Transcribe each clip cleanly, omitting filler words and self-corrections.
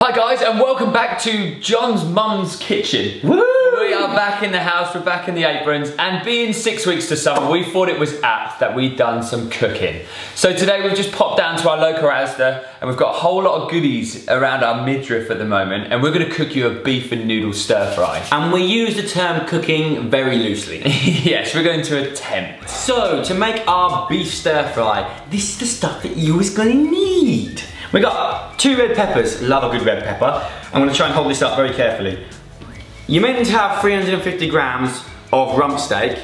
Hi guys, and welcome back to John's mum's kitchen. Woo! We are back in the house, we're back in the aprons, and being 6 weeks to summer, we thought it was apt that we'd done some cooking. So today we've just popped down to our local Asda, and we've got a whole lot of goodies around our midriff at the moment, and we're gonna cook you a beef and noodle stir fry. And we use the term cooking very loosely. Yes, we're going to attempt. So, to make our beef stir fry, this is the stuff that you is gonna need. We got 2 red peppers, love a good red pepper. I'm gonna try and hold this up very carefully. You meant to have 350 grams of rump steak,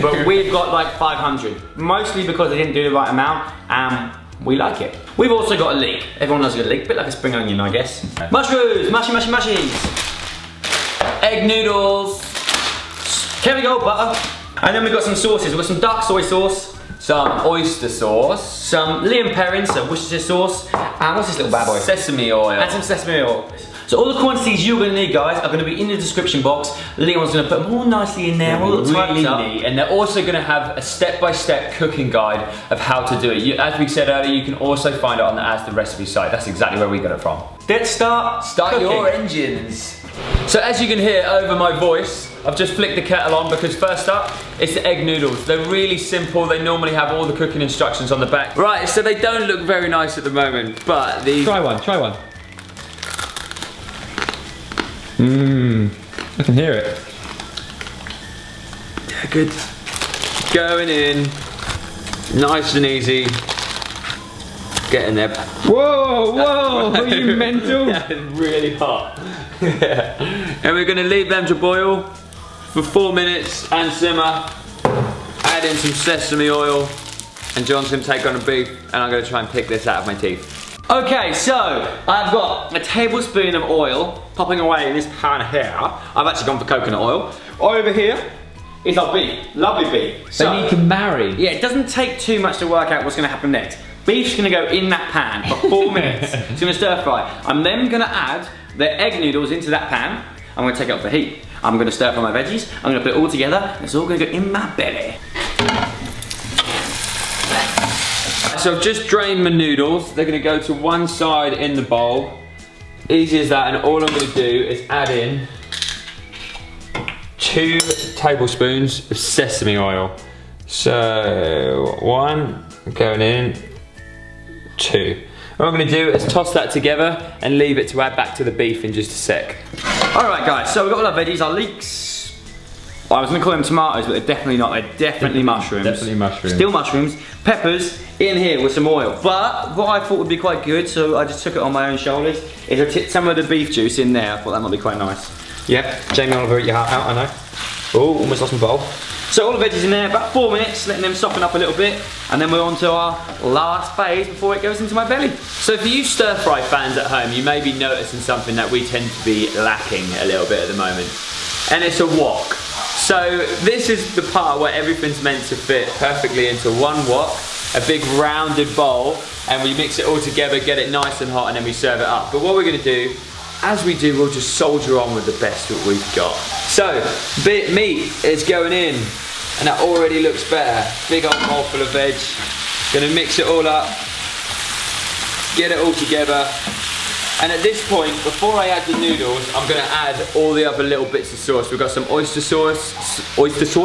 but we've got like 500. Mostly because they didn't do the right amount, and we like it. We've also got a leek. Everyone loves a leek, a bit like a spring onion, I guess. Mushrooms, mushies. Egg noodles. Kerrygold butter. And then we've got some sauces. We've got some dark soy sauce. Some oyster sauce. Some LEANMACHINES, some Worcestershire sauce. And what's this little bad boy? Sesame oil. And some sesame oil. So all the quantities you're going to need, guys, are going to be in the description box. Leon's going to put them all nicely in there, all really neat. And they're also going to have a step-by-step cooking guide of how to do it. As we said earlier, you can also find it on the Asda recipe site. That's exactly where we got it from. Let's start cooking. Your engines. So as you can hear over my voice, I've just flicked the kettle on because first up, it's the egg noodles. They're really simple. They normally have all the cooking instructions on the back. Right, so they don't look very nice at the moment, but these... Try one. I can hear it. Yeah, good. Going in, nice and easy. Getting there. Whoa, are you mental? Yeah, it's really hot. And we're gonna leave them to boil for 4 minutes and simmer. Add in some sesame oil, and John's gonna take on a beef, and I'm gonna try and pick this out of my teeth. Okay, so I've got a tablespoon of oil popping away in this pan here. I've actually gone for coconut oil. Over here is our beef, lovely beef. So, they need to marry. Yeah, it doesn't take too much to work out what's gonna happen next. Beef's gonna go in that pan for 4 minutes. It's gonna stir fry. I'm then gonna add the egg noodles into that pan. I'm gonna take it off the heat. I'm gonna stir fry my veggies. I'm gonna put it all together. And it's all gonna go in my belly. So I've just drained my noodles. They're gonna go to one side in the bowl. Easy as that, and all I'm gonna do is add in 2 tablespoons of sesame oil. So 1 going in, 2. What I'm gonna do is toss that together and leave it to add back to the beef in just a sec. Alright guys, so we've got all our veggies, our leeks. Well, I was gonna call them tomatoes, but they're definitely not. They're definitely mushrooms. Definitely mushrooms. Still mushrooms. Peppers in here with some oil. But what I thought would be quite good, so I just took it on my own shoulders, is I tipped some of the beef juice in there. I thought that might be quite nice. Yep, Jamie Oliver, your heart out, I know. Oh, almost lost my bowl. So all the veggies in there, about 4 minutes, letting them soften up a little bit, and then we're on to our last phase before it goes into my belly. So for you stir fry fans at home, you may be noticing something that we tend to be lacking a little bit at the moment, and it's a wok. So this is the part where everything's meant to fit perfectly into one wok, a big rounded bowl, and we mix it all together, get it nice and hot, and then we serve it up. But what we're gonna do, as we do, we'll just soldier on with the best that we've got. So, meat is going in, and that already looks better. Big old bowl full of veg. Gonna mix it all up, get it all together. And at this point, before I add the noodles, I'm gonna add all the other little bits of sauce. We've got some oyster sauce. We've got some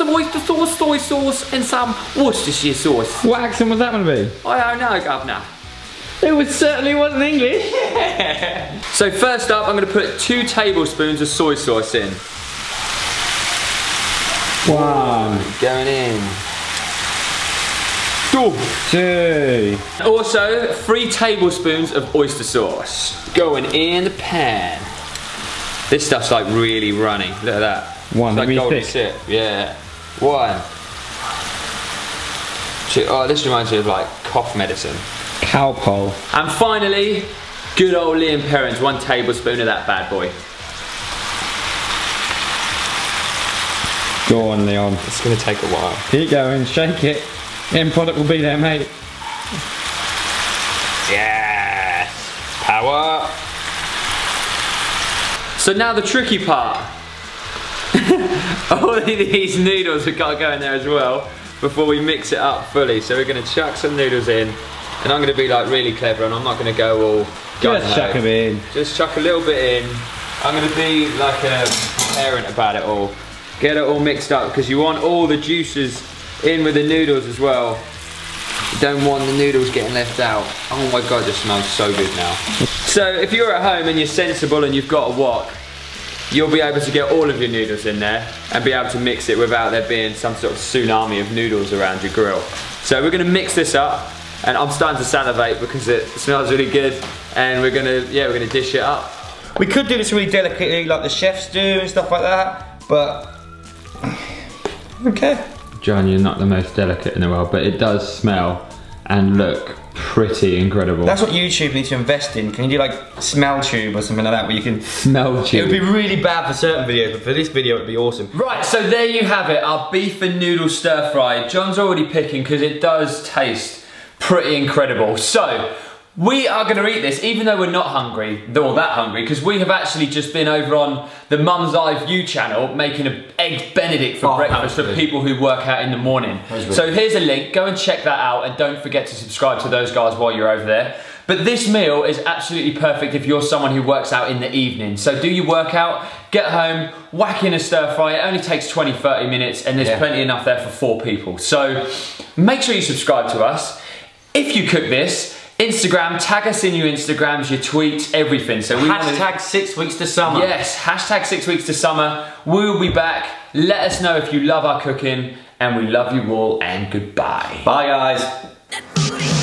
oyster sauce, soy sauce, and some Worcestershire sauce. What accent was that gonna be? I don't know, governor. It certainly wasn't English. So first up, I'm gonna put 2 tablespoons of soy sauce in. 1, Going in. 2. Also, 3 tablespoons of oyster sauce going in the pan. This stuff's like really runny. Look at that. One, it's like really golden thick. sip. Yeah. 1, 2. Oh, this reminds me of like cough medicine. Cowpole. And finally, good old LEANMACHINES, 1 tablespoon of that bad boy. Go on, Leon. It's gonna take a while. Keep going, shake it. End product will be there, mate. Yes! Power! So now the tricky part. All of these noodles have got to go in there as well before we mix it up fully. So we're gonna chuck some noodles in. And I'm gonna be like really clever, and I'm not gonna go all Just chuck them in. Just chuck a little bit in. I'm gonna be like a parent about it all. Get it all mixed up, because you want all the juices in with the noodles as well. You don't want the noodles getting left out. Oh my god, this smells so good now. So if you're at home and you're sensible and you've got a wok, you'll be able to get all of your noodles in there and be able to mix it without there being some sort of tsunami of noodles around your grill. So we're gonna mix this up, and I'm starting to salivate because it smells really good, and we're gonna dish it up. We could do this really delicately like the chefs do and stuff like that, but okay. John, you're not the most delicate in the world, but it does smell and look pretty incredible. That's what YouTube needs to invest in. Can you do like smell tube or something like that where you can... Smell tube. It would be really bad for certain videos, but for this video it would be awesome. Right, so there you have it, our beef and noodle stir fry. John's already picking because it does taste pretty incredible. So, we are going to eat this, even though we're not hungry, or that hungry, because we have actually just been over on the Mum's Eye View channel making an egg benedict for breakfast for people who work out in the morning. So here's a link, go and check that out, and don't forget to subscribe to those guys while you're over there. But this meal is absolutely perfect if you're someone who works out in the evening. So do your workout, get home, whack in a stir fry. It only takes 20-30 minutes, and there's plenty enough there for 4 people. So make sure you subscribe to us. If you cook this, Instagram, tag us in your Instagrams, your tweets, everything. So we hashtag 6 weeks to summer. Yes, hashtag 6 weeks to summer. We'll be back. Let us know if you love our cooking, and we love you all, and goodbye. Bye guys.